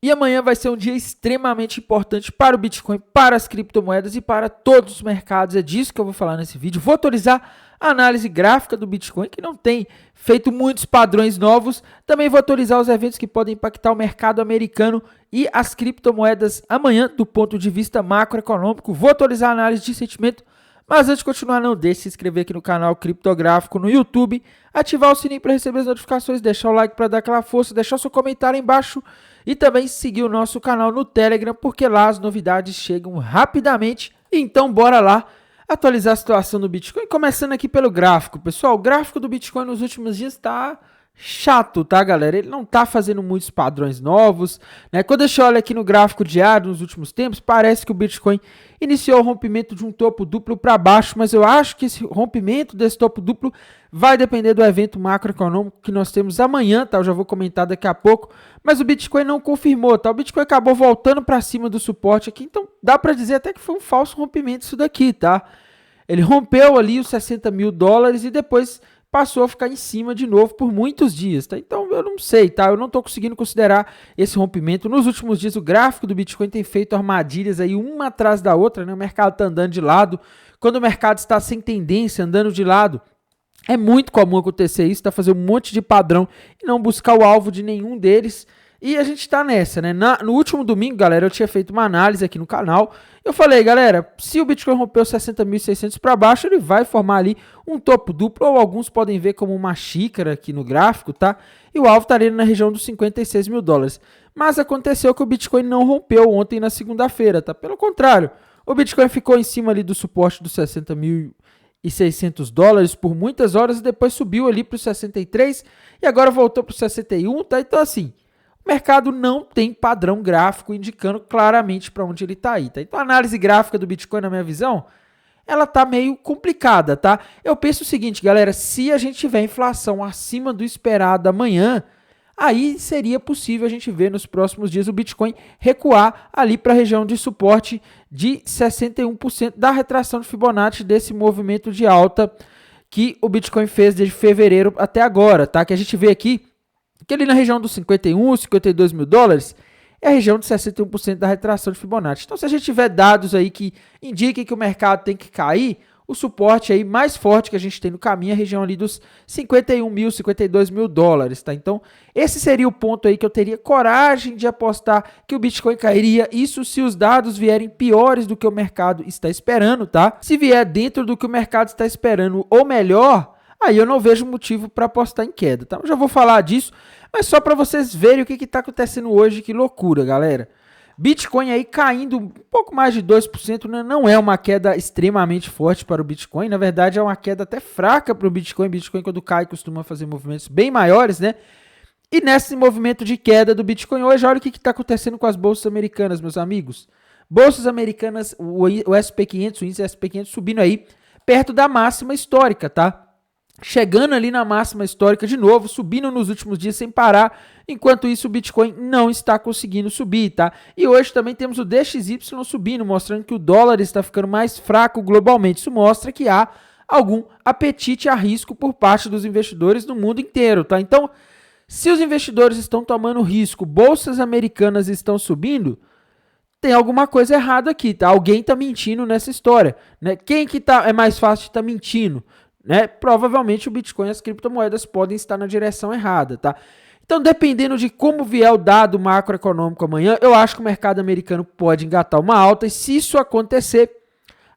E amanhã vai ser um dia extremamente importante para o Bitcoin, para as criptomoedas e para todos os mercados. É disso que eu vou falar nesse vídeo. Vou atualizar a análise gráfica do Bitcoin, que não tem feito muitos padrões novos. Também vou atualizar os eventos que podem impactar o mercado americano e as criptomoedas amanhã, do ponto de vista macroeconômico. Vou atualizar a análise de sentimento. Mas antes de continuar, não deixe de se inscrever aqui no canal Criptográfico no YouTube, ativar o sininho para receber as notificações, deixar o like para dar aquela força, deixar o seu comentário aí embaixo e também seguir o nosso canal no Telegram, porque lá as novidades chegam rapidamente. Então bora lá atualizar a situação do Bitcoin, começando aqui pelo gráfico. Pessoal, o gráfico do Bitcoin nos últimos dias está chato, tá, galera? Ele não tá fazendo muitos padrões novos, né? Quando a gente olha aqui no gráfico diário nos últimos tempos, parece que o Bitcoin iniciou o rompimento de um topo duplo para baixo, mas eu acho que esse rompimento desse topo duplo vai depender do evento macroeconômico que nós temos amanhã, tá? Eu já vou comentar daqui a pouco, mas o Bitcoin não confirmou, tá? O Bitcoin acabou voltando para cima do suporte aqui, então dá para dizer até que foi um falso rompimento isso daqui, tá? Ele rompeu ali os 60 mil dólares e depois passou a ficar em cima de novo por muitos dias, tá? Então eu não sei, tá? Eu não tô conseguindo considerar esse rompimento. Nos últimos dias o gráfico do Bitcoin tem feito armadilhas aí uma atrás da outra, né? O mercado tá andando de lado. Quando o mercado está sem tendência, andando de lado, é muito comum acontecer isso, tá? Fazer um monte de padrão e não buscar o alvo de nenhum deles. E a gente tá nessa, né? No último domingo, galera, eu tinha feito uma análise aqui no canal. Eu falei, galera, se o Bitcoin rompeu 60.600 para baixo, ele vai formar ali um topo duplo, ou alguns podem ver como uma xícara aqui no gráfico, tá? E o alvo estaria na região dos 56 mil dólares. Mas aconteceu que o Bitcoin não rompeu ontem na segunda-feira, tá? Pelo contrário, o Bitcoin ficou em cima ali do suporte dos 60.600 dólares por muitas horas e depois subiu ali para os 63 e agora voltou para os 61, tá? Então assim, o mercado não tem padrão gráfico indicando claramente para onde ele está aí, tá? Então a análise gráfica do Bitcoin, na minha visão, ela tá meio complicada, tá? Eu penso o seguinte, galera, se a gente tiver inflação acima do esperado amanhã, aí seria possível a gente ver nos próximos dias o Bitcoin recuar ali para a região de suporte de 61% da retração de Fibonacci desse movimento de alta que o Bitcoin fez desde fevereiro até agora, tá? Que a gente vê aqui que ali na região dos 51, 52 mil dólares é a região de 61% da retração de Fibonacci. Então, se a gente tiver dados aí que indiquem que o mercado tem que cair, o suporte aí mais forte que a gente tem no caminho é a região ali dos 51 mil, 52 mil dólares, tá? Então, esse seria o ponto aí que eu teria coragem de apostar que o Bitcoin cairia, isso se os dados vierem piores do que o mercado está esperando, tá? Se vier dentro do que o mercado está esperando ou melhor, aí eu não vejo motivo para apostar em queda, tá? Eu já vou falar disso, mas só para vocês verem o que está acontecendo hoje, que loucura, galera. Bitcoin aí caindo um pouco mais de 2%, né? Não é uma queda extremamente forte para o Bitcoin, na verdade é uma queda até fraca para o Bitcoin. Bitcoin quando cai costuma fazer movimentos bem maiores, né? E nesse movimento de queda do Bitcoin hoje, olha o que está acontecendo com as bolsas americanas, meus amigos. Bolsas americanas, o SP500, o índice SP500 subindo aí perto da máxima histórica, tá? Chegando ali na máxima histórica de novo, subindo nos últimos dias sem parar, enquanto isso o Bitcoin não está conseguindo subir, tá? E hoje também temos o DXY subindo, mostrando que o dólar está ficando mais fraco globalmente. Isso mostra que há algum apetite a risco por parte dos investidores no mundo inteiro, tá? Então, se os investidores estão tomando risco, bolsas americanas estão subindo, tem alguma coisa errada aqui, tá? Alguém está mentindo nessa história, né? Quem que é mais fácil de estar mentindo? Né? Provavelmente o Bitcoin e as criptomoedas podem estar na direção errada, tá? Então, dependendo de como vier o dado macroeconômico amanhã, eu acho que o mercado americano pode engatar uma alta, e se isso acontecer,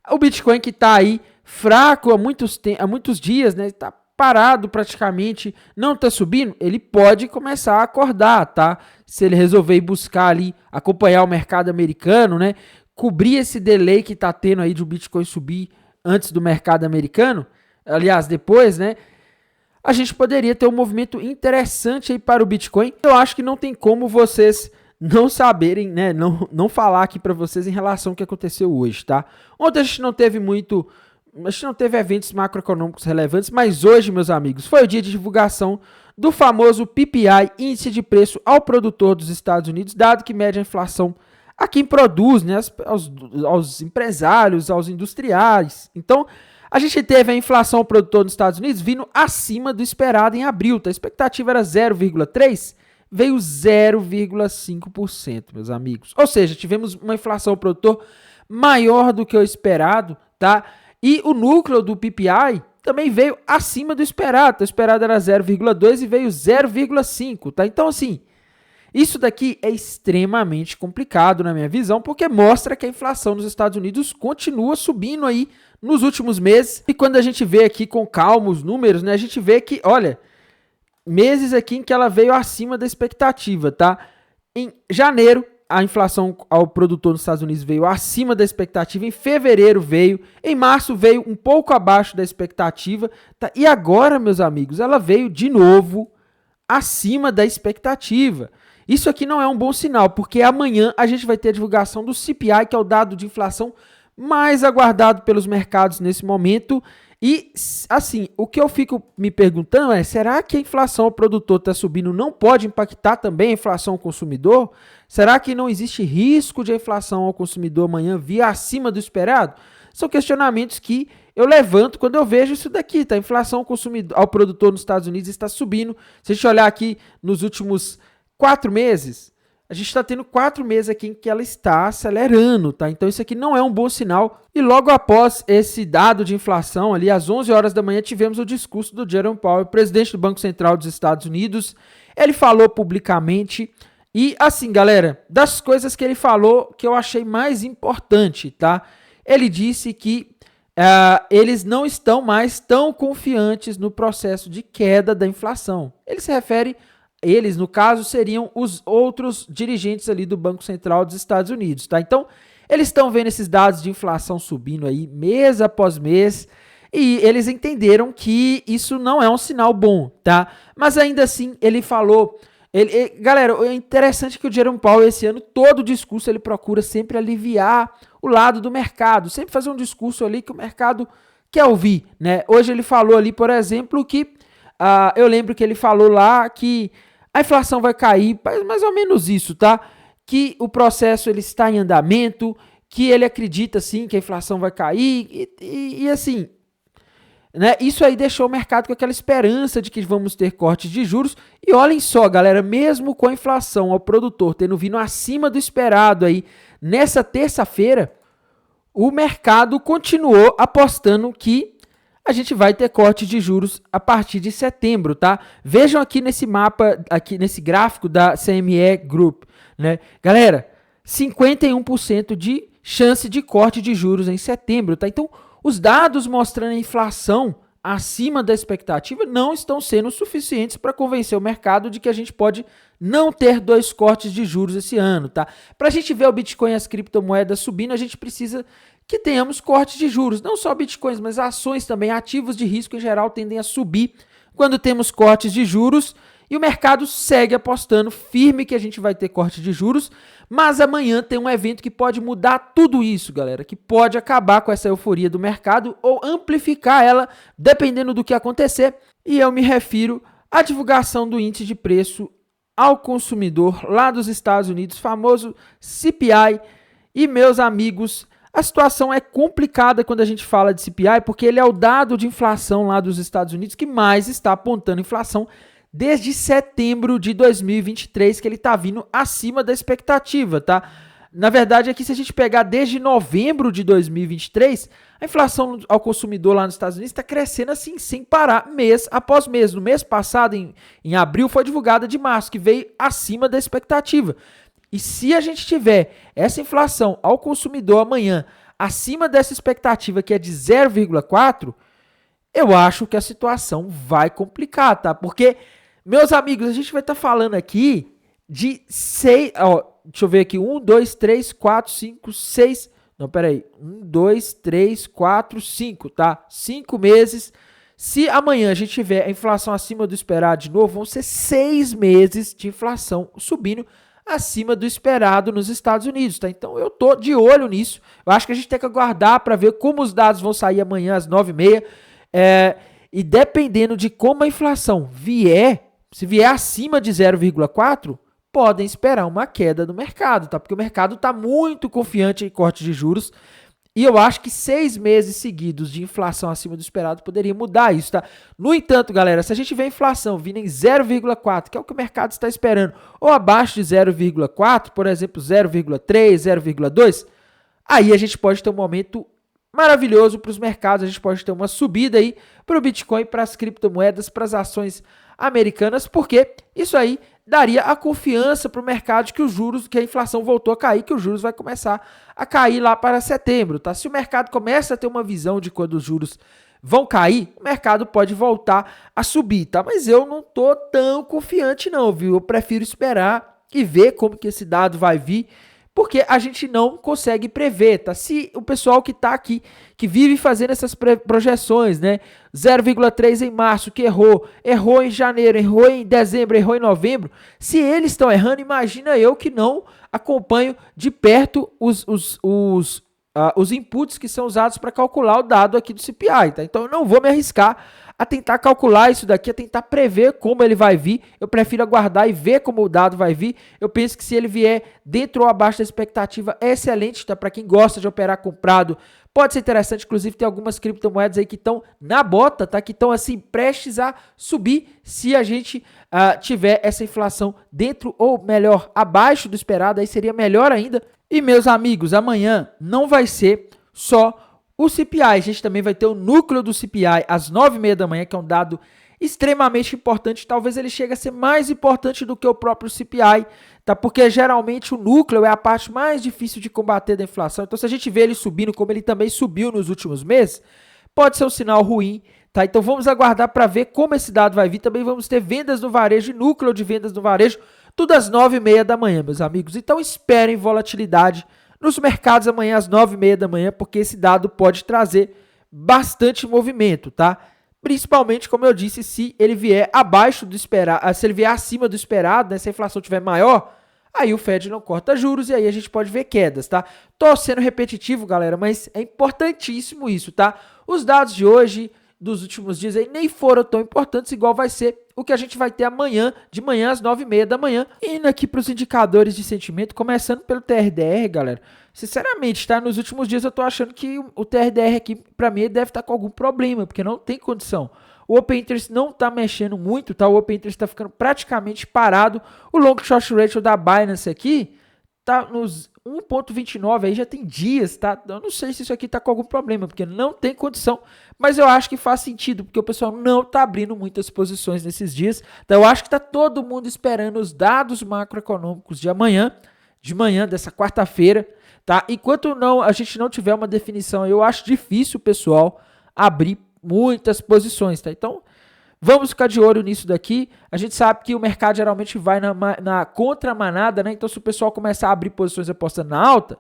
o Bitcoin que está aí fraco há muitos dias, né? Está parado praticamente, não está subindo, ele pode começar a acordar, tá? Se ele resolver ir buscar ali, acompanhar o mercado americano, né? Cobrir esse delay que está tendo aí de o Bitcoin subir antes do mercado americano, aliás, depois, né, a gente poderia ter um movimento interessante aí para o Bitcoin. Eu acho que não tem como vocês não saberem, né, não falar aqui para vocês em relação ao que aconteceu hoje, tá? Ontem a gente não teve eventos macroeconômicos relevantes, mas hoje, meus amigos, foi o dia de divulgação do famoso PPI, Índice de Preço ao Produtor dos Estados Unidos, dado que mede a inflação a quem produz, né, aos empresários, aos industriais. Então, a gente teve a inflação ao produtor nos Estados Unidos vindo acima do esperado em abril, tá? A expectativa era 0,3, veio 0,5%, meus amigos. Ou seja, tivemos uma inflação ao produtor maior do que o esperado, tá? E o núcleo do PPI também veio acima do esperado. O esperado era 0,2 e veio 0,5, tá? Então, assim, isso daqui é extremamente complicado na minha visão, porque mostra que a inflação nos Estados Unidos continua subindo aí nos últimos meses. E quando a gente vê aqui com calma os números, né, a gente vê que, olha, meses aqui em que ela veio acima da expectativa, tá? Em janeiro, a inflação ao produtor nos Estados Unidos veio acima da expectativa, em fevereiro veio, em março veio um pouco abaixo da expectativa, tá? E agora, meus amigos, ela veio de novo acima da expectativa. Isso aqui não é um bom sinal, porque amanhã a gente vai ter a divulgação do CPI, que é o dado de inflação mais aguardado pelos mercados nesse momento. E, assim, o que eu fico me perguntando é, será que a inflação ao produtor está subindo não pode impactar também a inflação ao consumidor? Será que não existe risco de a inflação ao consumidor amanhã vir acima do esperado? São questionamentos que eu levanto quando eu vejo isso daqui, tá? A inflação ao produtor nos Estados Unidos está subindo. Se a gente olhar aqui nos últimos 4 meses, a gente está tendo 4 meses aqui em que ela está acelerando, tá? Então isso aqui não é um bom sinal. E logo após esse dado de inflação, ali às 11 horas da manhã, tivemos o discurso do Jerome Powell, presidente do Banco Central dos Estados Unidos. Ele falou publicamente e, assim, galera, das coisas que ele falou que eu achei mais importante, tá? Ele disse que eles não estão mais tão confiantes no processo de queda da inflação. Ele se refere... Eles, no caso, seriam os outros dirigentes ali do Banco Central dos Estados Unidos, tá? Então, eles estão vendo esses dados de inflação subindo aí mês após mês e eles entenderam que isso não é um sinal bom, tá? Mas ainda assim, ele falou... galera, é interessante que o Jerome Powell, esse ano, todo o discurso ele procura sempre aliviar o lado do mercado, sempre fazer um discurso ali que o mercado quer ouvir, né? Hoje ele falou ali, por exemplo, que... eu lembro que ele falou lá que a inflação vai cair, mais ou menos isso, tá? Que o processo ele está em andamento, que ele acredita sim que a inflação vai cair e assim, né? Isso aí deixou o mercado com aquela esperança de que vamos ter cortes de juros. E olhem só, galera, mesmo com a inflação ao produtor tendo vindo acima do esperado aí nessa terça-feira, o mercado continuou apostando que a gente vai ter corte de juros a partir de setembro, tá? Vejam aqui nesse mapa, aqui nesse gráfico da CME Group, né? Galera, 51% de chance de corte de juros em setembro, tá? Então, os dados mostrando a inflação acima da expectativa não estão sendo suficientes para convencer o mercado de que a gente pode não ter 2 cortes de juros esse ano, tá? Para a gente ver o Bitcoin e as criptomoedas subindo, a gente precisa que tenhamos cortes de juros. Não só bitcoins, mas ações também, ativos de risco em geral tendem a subir quando temos cortes de juros e o mercado segue apostando firme que a gente vai ter corte de juros, mas amanhã tem um evento que pode mudar tudo isso, galera, que pode acabar com essa euforia do mercado ou amplificar ela, dependendo do que acontecer, e eu me refiro à divulgação do índice de preço ao consumidor lá dos Estados Unidos, famoso CPI, e meus amigos, a situação é complicada quando a gente fala de CPI, porque ele é o dado de inflação lá dos Estados Unidos que mais está apontando inflação desde setembro de 2023, que ele está vindo acima da expectativa, tá? Na verdade, aqui se a gente pegar desde novembro de 2023, a inflação ao consumidor lá nos Estados Unidos está crescendo assim, sem parar, mês após mês. No mês passado, em abril, foi divulgada de março, que veio acima da expectativa. E se a gente tiver essa inflação ao consumidor amanhã acima dessa expectativa, que é de 0,4, eu acho que a situação vai complicar, tá? Porque, meus amigos, a gente vai estar falando aqui de 6... deixa eu ver aqui. 1, 2, 3, 4, 5, 6... Não, peraí. 1, 2, 3, 4, 5, tá? 5 meses. Se amanhã a gente tiver a inflação acima do esperado de novo, vão ser 6 meses de inflação subindo acima do esperado nos Estados Unidos, tá? Então eu tô de olho nisso. Eu acho que a gente tem que aguardar para ver como os dados vão sair amanhã às 9h30. E dependendo de como a inflação vier, se vier acima de 0,4, podem esperar uma queda no mercado, tá? Porque o mercado está muito confiante em corte de juros E eu acho que 6 meses seguidos de inflação acima do esperado poderia mudar isso, tá? No entanto, galera, se a gente vê a inflação vindo em 0,4, que é o que o mercado está esperando, ou abaixo de 0,4, por exemplo, 0,3, 0,2, aí a gente pode ter um momento maravilhoso para os mercados, a gente pode ter uma subida aí para o Bitcoin, para as criptomoedas, para as ações americanas, porque isso aí daria a confiança para o mercado de que os juros, que a inflação voltou a cair, que os juros vai começar a cair lá para setembro, tá? Se o mercado começa a ter uma visão de quando os juros vão cair, o mercado pode voltar a subir, tá? Mas eu não tô tão confiante não, viu? Eu prefiro esperar e ver como que esse dado vai vir, porque a gente não consegue prever, tá? Se o pessoal que tá aqui, que vive fazendo essas projeções, né? 0,3 em março, que errou em janeiro, errou em dezembro, errou em novembro, se eles estão errando, imagina eu que não acompanho de perto os inputs que são usados para calcular o dado aqui do CPI, tá? Então eu não vou me arriscar a tentar calcular isso daqui, a tentar prever como ele vai vir. Eu prefiro aguardar e ver como o dado vai vir. Eu penso que se ele vier dentro ou abaixo da expectativa, é excelente, tá? Para quem gosta de operar comprado, pode ser interessante. Inclusive tem algumas criptomoedas aí que estão na bota, tá? Que estão assim prestes a subir se a gente tiver essa inflação dentro ou melhor, abaixo do esperado, aí seria melhor ainda. E meus amigos, amanhã não vai ser só o CPI, a gente também vai ter o núcleo do CPI às 9h30 da manhã, que é um dado extremamente importante. Talvez ele chegue a ser mais importante do que o próprio CPI, tá? Porque geralmente o núcleo é a parte mais difícil de combater da inflação. Então, se a gente vê ele subindo, como ele também subiu nos últimos meses, pode ser um sinal ruim, tá? Então, vamos aguardar para ver como esse dado vai vir. Também vamos ter vendas no varejo e núcleo de vendas no varejo, tudo às 9h30 da manhã, meus amigos. Então, esperem volatilidade nos mercados amanhã às 9h30 da manhã, porque esse dado pode trazer bastante movimento, tá? Principalmente, como eu disse, se ele vier abaixo do esperado, se ele vier acima do esperado, né? Se a inflação estiver maior, aí o Fed não corta juros e aí a gente pode ver quedas, tá? Tô sendo repetitivo, galera, mas é importantíssimo isso, tá? Os dados de hoje, dos últimos dias aí, nem foram tão importantes, igual vai ser o que a gente vai ter amanhã, de manhã às 9h30 da manhã. Indo aqui para os indicadores de sentimento, começando pelo TRDR, galera. Sinceramente, tá? Nos últimos dias eu tô achando que o TRDR aqui, para mim, deve estar com algum problema, porque não tem condição. O Open Interest não tá mexendo muito, tá? O Open Interest tá ficando praticamente parado. O Long Short Ratio da Binance aqui tá nos 1,29, aí já tem dias, tá? Eu não sei se isso aqui tá com algum problema, porque não tem condição, mas eu acho que faz sentido, porque o pessoal não tá abrindo muitas posições nesses dias. Então eu acho que tá todo mundo esperando os dados macroeconômicos de manhã, dessa quarta-feira, tá? Enquanto a gente não tiver uma definição, eu acho difícil o pessoal abrir muitas posições, tá? Então, vamos ficar de olho nisso daqui. A gente sabe que o mercado geralmente vai na contramanada, né? Então, se o pessoal começar a abrir posições apostando na alta,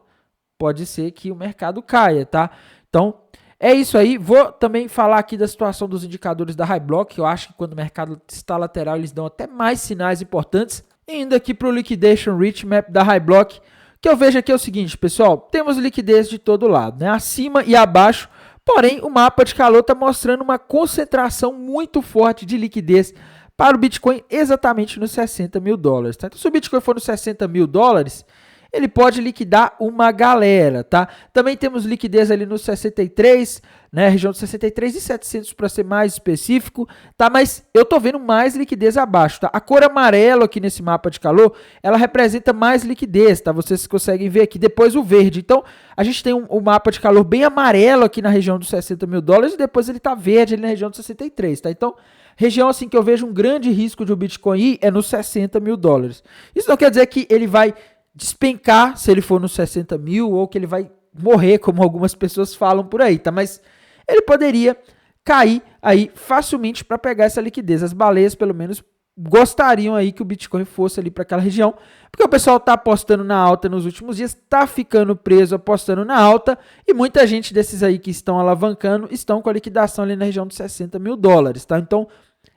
pode ser que o mercado caia, tá? Então, é isso aí. Vou também falar aqui da situação dos indicadores da High Block. Eu acho que quando o mercado está lateral, eles dão até mais sinais importantes. Indo aqui para o Liquidation Rich Map da High Block, que eu vejo aqui é o seguinte, pessoal. Temos liquidez de todo lado, né? Acima e abaixo. Porém, o mapa de calor está mostrando uma concentração muito forte de liquidez para o Bitcoin exatamente nos 60 mil dólares. Tá? Então, se o Bitcoin for nos 60 mil dólares, ele pode liquidar uma galera, tá? Também temos liquidez ali nos 63, né? Região de 63.700 para ser mais específico, tá? Mas eu tô vendo mais liquidez abaixo, tá? A cor amarela aqui nesse mapa de calor, ela representa mais liquidez, tá? Vocês conseguem ver aqui, depois o verde. Então, a gente tem um mapa de calor bem amarelo aqui na região dos 60 mil dólares e depois ele tá verde ali na região dos 63, tá? Então, região assim que eu vejo um grande risco de o Bitcoin ir é nos 60 mil dólares. Isso não quer dizer que ele vai despencar se ele for nos 60 mil ou que ele vai morrer, como algumas pessoas falam por aí, tá? Mas ele poderia cair aí facilmente para pegar essa liquidez. As baleias, pelo menos, gostariam aí que o Bitcoin fosse ali para aquela região, porque o pessoal tá apostando na alta nos últimos dias, tá ficando preso apostando na alta, e muita gente desses aí que estão alavancando estão com a liquidação ali na região dos 60 mil dólares, tá? Então,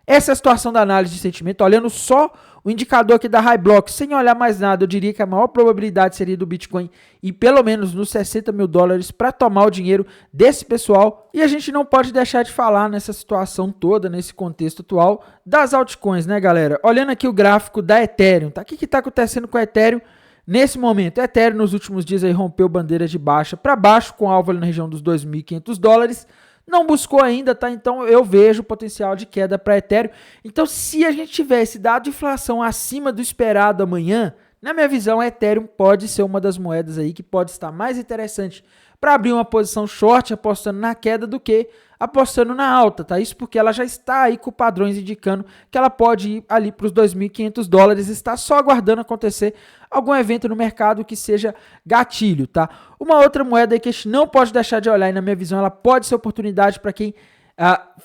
essa é a situação da análise de sentimento, olhando só o indicador aqui da High Block, sem olhar mais nada, eu diria que a maior probabilidade seria do Bitcoin ir pelo menos nos 60 mil dólares para tomar o dinheiro desse pessoal. E a gente não pode deixar de falar nessa situação toda, nesse contexto atual, das altcoins, né, galera? Olhando aqui o gráfico da Ethereum, tá? O que está acontecendo com a Ethereum Nesse momento, Ethereum nos últimos dias aí rompeu bandeira de baixa para baixo, com alvo ali na região dos $2.500. Não buscou ainda, tá? Então eu vejo potencial de queda para Ethereum. Então, se a gente tiver esse dado de inflação acima do esperado amanhã, na minha visão, a Ethereum pode ser uma das moedas aí que pode estar mais interessante para abrir uma posição short apostando na queda do que apostando na alta, tá? Isso porque ela já está aí com padrões indicando que ela pode ir ali para os $2.500, está só aguardando acontecer algum evento no mercado que seja gatilho, tá? Uma outra moeda aí que a gente não pode deixar de olhar e na minha visão ela pode ser oportunidade para quem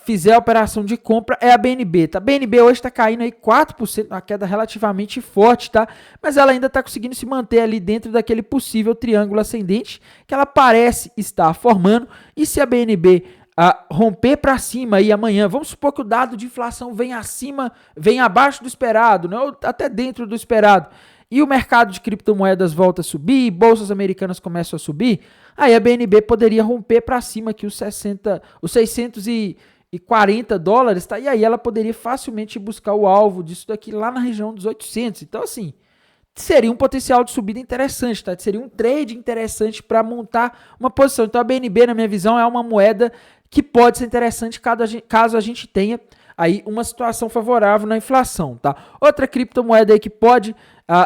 fizer a operação de compra é a BNB, tá? A BNB hoje está caindo aí 4%, uma queda relativamente forte, tá? Mas ela ainda está conseguindo se manter ali dentro daquele possível triângulo ascendente que ela parece estar formando. E se a BNB romper para cima aí amanhã, vamos supor que o dado de inflação vem acima, vem abaixo do esperado, né? Ou até dentro do esperado, e o mercado de criptomoedas volta a subir, bolsas americanas começam a subir, aí a BNB poderia romper para cima aqui os $640, tá? E aí ela poderia facilmente buscar o alvo disso daqui lá na região dos 800. Então, assim, seria um potencial de subida interessante, tá? Seria um trade interessante para montar uma posição. Então, a BNB, na minha visão, é uma moeda que pode ser interessante caso a gente tenha aí uma situação favorável na inflação, tá? Outra criptomoeda aí que pode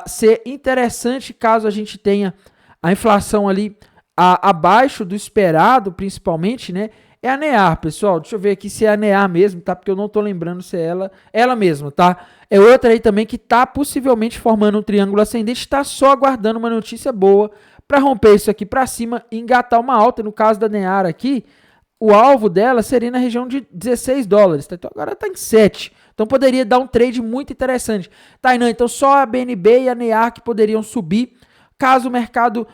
ser interessante caso a gente tenha a inflação ali abaixo do esperado, principalmente, né? É a NEAR, pessoal. Deixa eu ver aqui se é a NEAR mesmo, tá? Porque eu não tô lembrando se é ela mesma, tá? É outra aí também que tá possivelmente formando um triângulo ascendente, tá só aguardando uma notícia boa para romper isso aqui para cima e engatar uma alta. No caso da NEAR aqui, o alvo dela seria na região de $16, tá? Então agora está em 7. Então poderia dar um trade muito interessante. Tainan, então só a BNB e a NEAR que poderiam subir caso o mercado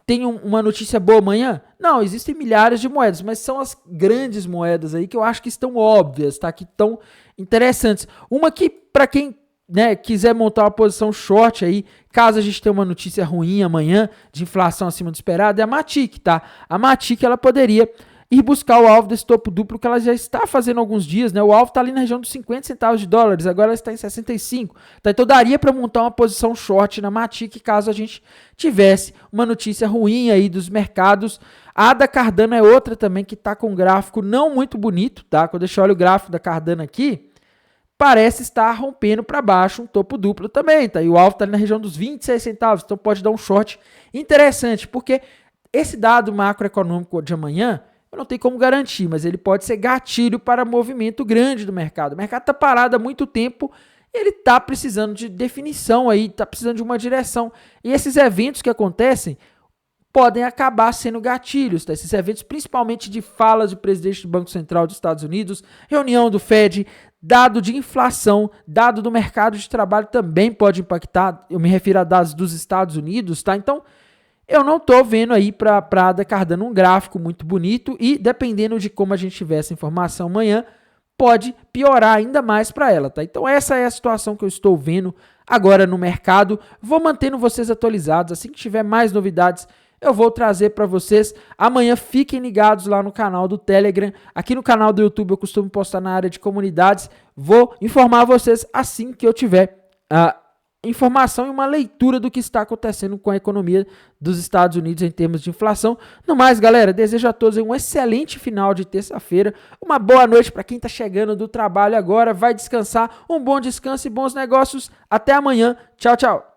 tenha uma notícia boa amanhã? Não, existem milhares de moedas, mas são as grandes moedas aí que eu acho que estão óbvias, tá? Que estão interessantes. Uma que, para quem quiser montar uma posição short aí, caso a gente tenha uma notícia ruim amanhã de inflação acima do esperado, é a Matic, tá? A Matic, ela poderia ir buscar o alvo desse topo duplo que ela já está fazendo há alguns dias, né? O alvo está ali na região dos $0,50, agora ela está em 65. Tá? Então daria para montar uma posição short na Matic caso a gente tivesse uma notícia ruim aí dos mercados. A da Cardano é outra também que está com um gráfico não muito bonito, tá? Quando eu olho o gráfico da Cardano aqui, parece estar rompendo para baixo um topo duplo também, tá? E o alvo está ali na região dos 26 centavos, então pode dar um short interessante, porque esse dado macroeconômico de amanhã eu não tenho como garantir, mas ele pode ser gatilho para movimento grande do mercado. O mercado está parado há muito tempo, ele está precisando de definição aí, está precisando de uma direção. E esses eventos que acontecem podem acabar sendo gatilhos, tá? Esses eventos principalmente de falas do presidente do Banco Central dos Estados Unidos, reunião do Fed, dado de inflação, dado do mercado de trabalho também pode impactar, eu me refiro a dados dos Estados Unidos, tá? Então, eu não estou vendo aí para a ADA Cardano um gráfico muito bonito e, dependendo de como a gente tiver essa informação amanhã, pode piorar ainda mais para ela, tá? Então essa é a situação que eu estou vendo agora no mercado. Vou mantendo vocês atualizados. Assim que tiver mais novidades, eu vou trazer para vocês. Amanhã fiquem ligados lá no canal do Telegram. Aqui no canal do YouTube eu costumo postar na área de comunidades. Vou informar vocês assim que eu tiver informação e uma leitura do que está acontecendo com a economia dos Estados Unidos em termos de inflação. No mais, galera, desejo a todos um excelente final de terça-feira, uma boa noite para quem está chegando do trabalho agora, vai descansar, um bom descanso e bons negócios. Até amanhã. Tchau, tchau.